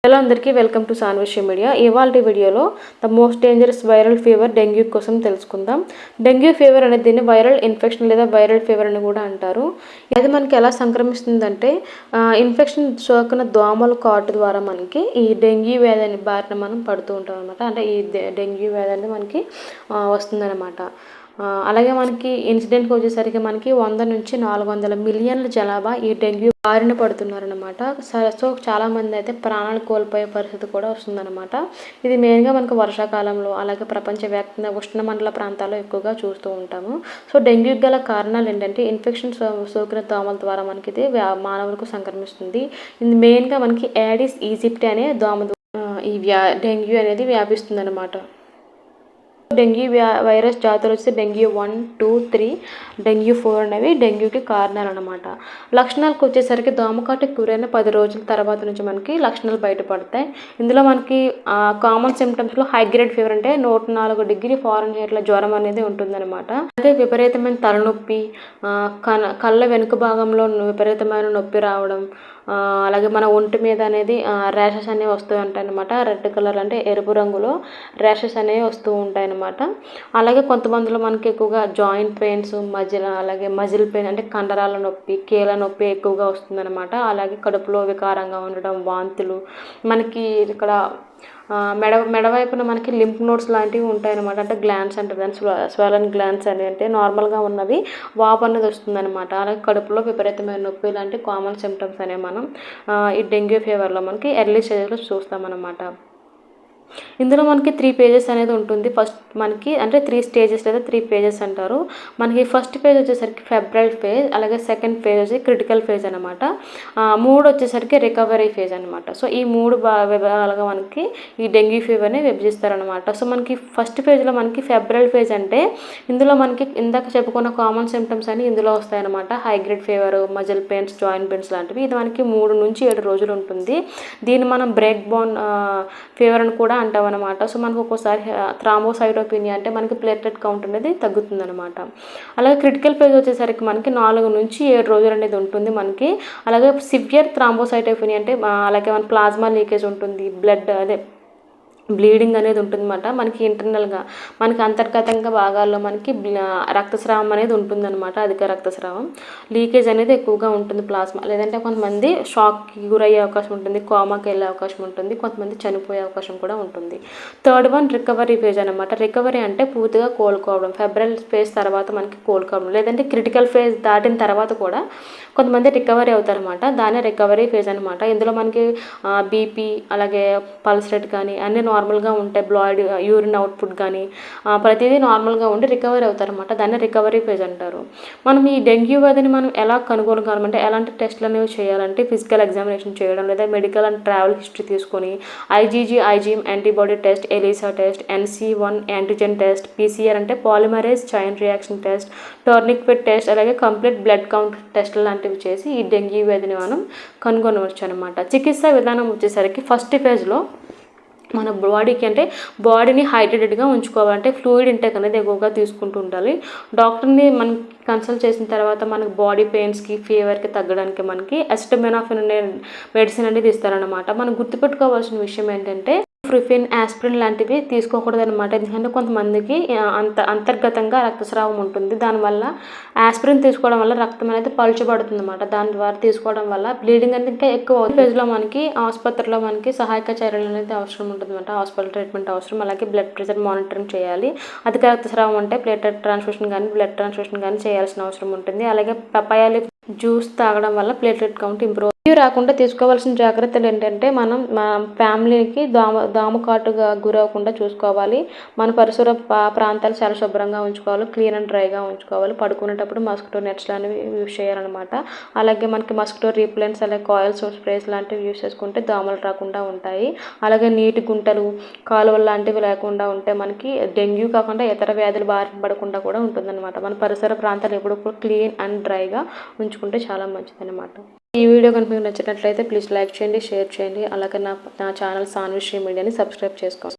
Hello అందరికీ welcome to సాన్విషి media. ఇవాల్టి వీడియోలో the most dangerous viral fever dengue కోసం తెలుసుకుందాం. డెంగ్యూ ఫీవర్ అనేది దీన్ని వైరల్ ఇన్ఫెక్షన్ లేదా వైరల్ ఫీవర్ అని కూడా అంటారు. అది మనకి ఎలా సంక్రమిస్తుందంటే ఇన్ఫెక్షన్ సోకిన దోమల కాటు ద్వారా మనకి ఈ డెంగ్యూ వ్యాధి బారిన మనం పడుతూ ఉంటాం అనమాట. అంటే ఈ డెంగ్యూ వ్యాధి అనేది మనకి వస్తుందన్నమాట. అలాగే మనకి ఇన్సిడెంట్కి వచ్చేసరికి మనకి 100 నుంచి 400 మిలియన్ల జనాభా ఈ డెంగ్యూ బారిన పడుతున్నారనమాట. సో చాలామంది అయితే ప్రాణాలు కోల్పోయే పరిస్థితి కూడా వస్తుందన్నమాట. ఇది మెయిన్గా మనకు వర్షాకాలంలో అలాగే ప్రపంచవ్యాప్తంగా ఉష్ణమండల ప్రాంతాల్లో ఎక్కువగా చూస్తూ ఉంటాము. సో డెంగ్యూకి గల కారణాలు ఏంటంటే ఇన్ఫెక్షన్ సోకిన దోమల ద్వారా మనకి ఇది మానవులకు సంక్రమిస్తుంది. ఇది మెయిన్గా మనకి యాడిస్ ఈజిప్టి అనే దోమ ఈ డెంగ్యూ అనేది వ్యాపిస్తుంది అనమాట. డెంగ్యూ వైరస్ జాతులు వచ్చి డెంగ్యూ 1, 2, 3, డెంగ్యూ 4 అనేవి డెంగ్యూకి కారణాలు అనమాట. లక్షణాలకు వచ్చేసరికి దోమకాటుకు గురైన 10 రోజుల తర్వాత నుంచి మనకి లక్షణాలు బయటపడతాయి. ఇందులో మనకి కామన్ సిమ్టమ్స్లో హై గ్రేడ్ ఫీవర్ అంటే 104 డిగ్రీ ఫారెన్హీట్లో జ్వరం అనేది ఉంటుందన్నమాట. అలాగే విపరీతమైన తలనొప్పి, కళ్ళ వెనుక భాగంలో విపరీతమైన నొప్పి రావడం, అలాగే మన ఒంటి మీద అనేది ర్యాషెస్ అనేవి వస్తూ ఉంటాయి అన్నమాట. రెడ్ కలర్ అంటే ఎరుపు రంగులో ర్యాషెస్ అనేవి వస్తూ ఉంటాయి అన్నమాట. అలాగే కొంతమందిలో మనకి ఎక్కువగా జాయింట్ పెయిన్స్, అలాగే మజిల్ పెయిన్ అంటే కండరాల నొప్పి, కీళ్ళ నొప్పి ఎక్కువగా వస్తుందన్నమాట. అలాగే కడుపులో వికారంగా ఉండడం, వాంతులు, మనకి ఇక్కడ మెడవైపున మనకి లింఫ్ నోడ్స్ లాంటివి ఉంటాయన్నమాట. అంటే గ్లాండ్స్ అంటారు దాన్ని, స్వెలన్ గ్లాండ్స్ అని, అంటే నార్మల్గా ఉన్నవి వాపు అనేది వస్తుందన్నమాట. అలాగే కడుపులో విపరీతమైన నొప్పి లాంటి కామన్ సిమ్టమ్స్ అనేవి మనం ఈ డెంగ్యూ ఫీవర్లో మనకి ఎర్లీ స్టేజ్లో చూస్తామన్నమాట. ఇందులో మనకి 3 పేజెస్ అనేది ఉంటుంది. ఫస్ట్ మనకి అంటే 3 స్టేజెస్ లేదా 3 పేజెస్ అంటారు. మనకి ఫస్ట్ పేజ్ వచ్చేసరికి ఫెబ్రల్ ఫేజ్, అలాగే సెకండ్ పేజ్ వచ్చి క్రిటికల్ ఫేజ్ అనమాట. 3 వచ్చేసరికి రికవరీ ఫేజ్ అనమాట. సో ఈ 3 విభాగాలుగా మనకి ఈ డెంగ్యూ ఫీవర్ని విభజిస్తారనమాట. సో మనకి ఫస్ట్ పేజ్లో మనకి ఫెబ్రల్ ఫేజ్ అంటే ఇందులో మనకి ఇందాక చెప్పుకున్న కామన్ సిమ్టమ్స్ అని ఇందులో వస్తాయన్నమాట. High grade fever, muscle pains, joint pains లాంటివి. ఇది మనకి 3 నుంచి 7 రోజులు ఉంటుంది. దీన్ని మనం బ్రేక్ బోన్ ఫీవర్ అని కూడా అంటాం అనమాట. సో మనకు ఒక్కోసారి థ్రాంబోసైటోపినియా అంటే మనకి ప్లేట్లెట్ కౌంట్ అనేది తగ్గుతుంది అనమాట. అలాగే క్రిటికల్ ఫేజ్ వచ్చేసరికి మనకి 4 నుంచి 7 రోజులు అనేది ఉంటుంది మనకి. అలాగే సివియర్ థ్రాంబోసైటోపినియా అంటే అలాగే మన ప్లాస్మా లీకేజ్ ఉంటుంది, బ్లీడింగ్ అనేది ఉంటుందన్నమాట. మనకి ఇంటర్నల్గా మనకి అంతర్గతంగా భాగాల్లో మనకి రక్తస్రావం అనేది ఉంటుందన్నమాట. అధిక రక్తస్రావం, లీకేజ్ అనేది ఎక్కువగా ఉంటుంది ప్లాస్మా. లేదంటే కొంతమంది షాక్కి గురయ్యే అవకాశం ఉంటుంది, కోమాకి వెళ్ళే అవకాశం ఉంటుంది, కొంతమంది చనిపోయే అవకాశం కూడా ఉంటుంది. థర్డ్ వన్ రికవరీ ఫేజ్ అనమాట. రికవరీ అంటే పూర్తిగా కోలుకోవడం. ఫెబ్రల్ ఫేజ్ తర్వాత మనకి కోలుకోవడం, లేదంటే క్రిటికల్ ఫేజ్ దాటిన తర్వాత కూడా కొంతమంది రికవరీ అవుతారన్నమాట. దానే రికవరీ ఫేజ్ అనమాట. ఇందులో మనకి బీపీ, అలాగే పల్స్ రేట్ కానీ అన్నీ నార్మల్గా ఉంటాయి. బ్లడ్, యూరిన్ అవుట్పుట్ కానీ ప్రతిదీ నార్మల్గా ఉండి రికవరీ అవుతారన్నమాట. దాన్ని రికవరీ ఫేజ్ అంటారు. మనం ఈ డెంగ్యూ వ్యాధిని మనం ఎలా కనుగొనగలమంటే ఎలాంటి టెస్టులు అనేవి చేయాలంటే ఫిజికల్ ఎగ్జామినేషన్ చేయడం, లేదా మెడికల్ అండ్ ట్రావెల్ హిస్టరీ తీసుకొని IgM antibody test, ELISA test, NC1 antigen test, PCR అంటే polymerase chain reaction test, tourniquet test, అలాగే కంప్లీట్ బ్లడ్ కౌంట్ టెస్ట్ లాంటివి చేసి ఈ డెంగ్యూ వ్యాధిని మనం కనుగొనవచ్చు అనమాట. చికిత్సా విధానం వచ్చేసరికి ఫస్ట్ ఫేజ్లో మన బాడీని హైడ్రేటెడ్గా ఉంచుకోవాలంటే ఫ్లూయిడ్ ఇంటేక్ అనేది ఎక్కువగా తీసుకుంటూ ఉండాలి. డాక్టర్ని మనకి కన్సల్ట్ చేసిన తర్వాత మనకి బాడీ పెయిన్స్కి, ఫీవర్కి తగ్గడానికి మనకి అసిటమినోఫెన్ అనే మెడిసిన్ అనేది ఇస్తారనమాట. మనం గుర్తుపెట్టుకోవాల్సిన విషయం ఏంటంటే ప్రిఫిన్, ఆస్పిరిన్ లాంటివి తీసుకోకూడదు అనమాట. ఎందుకంటే కొంతమందికి అంతర్గతంగా రక్తస్రావం ఉంటుంది. దానివల్ల ఆస్పిరిన్ తీసుకోవడం వల్ల రక్తం అనేది పలుచబడుతుంది అనమాట. దాని ద్వారా తీసుకోవడం వల్ల బ్లీడింగ్ అనేది ఇంకా ఎక్కువ ఫేజ్లో మనకి ఆసుపత్రిలో మనకి సహాయక చర్యలు అనేది అవసరం ఉంటుంది అనమాట. హాస్పిటల్ ట్రీట్మెంట్ అవసరం. అలాగే బ్లడ్ ప్రెషర్ మానిటరింగ్ చేయాలి. అధిక రక్తస్రావం అంటే ప్లేటెడ్ ట్రాన్స్ఫ్యూషన్ కానీ బ్లడ్ ట్రాన్స్ఫ్యూషన్ కానీ చేయాల్సిన అవసరం ఉంటుంది. అలాగే పపాయ లీఫ్ జ్యూస్ తాగడం వల్ల ప్లేటెడ్ కౌంట్ ఇంప్రూవ్. రాకుండా తీసుకోవాల్సిన జాగ్రత్తలు ఏంటంటే మన ఫ్యామిలీకి దోమకాటుగా గురవకుండా చూసుకోవాలి. మన పరిసర ప్రాంతాలు చాలా శుభ్రంగా ఉంచుకోవాలి, క్లీన్ అండ్ డ్రైగా ఉంచుకోవాలి. పడుకునేటప్పుడు మస్కిటో నెట్స్ లాంటివి యూజ్ చేయాలన్నమాట. అలాగే మనకి మస్కిటో రీప్లెంట్స్, అలాగే కాయిల్స్, స్ప్రేస్ లాంటివి యూజ్ చేసుకుంటే దోమలు రాకుండా ఉంటాయి. అలాగే నీటి గుంటలు, కాలువలు లాంటివి లేకుండా ఉంటే మనకి డెంగ్యూ కాకుండా ఇతర వ్యాధులు బారిన పడకుండా కూడా ఉంటుందన్నమాట. మన పరిసర ప్రాంతాలు ఎప్పుడు క్లీన్ అండ్ డ్రైగా ఉంచుకుంటే చాలా మంచిదన్నమాట. ఈ వీడియో కనుక మీకు నచ్చినట్లయితే ప్లీజ్ లైక్ చేయండి, షేర్ చేయండి. అలాగే నా ఛానల్ సాన్విషి మీడియాని సబ్స్క్రైబ్ చేసుకోండి.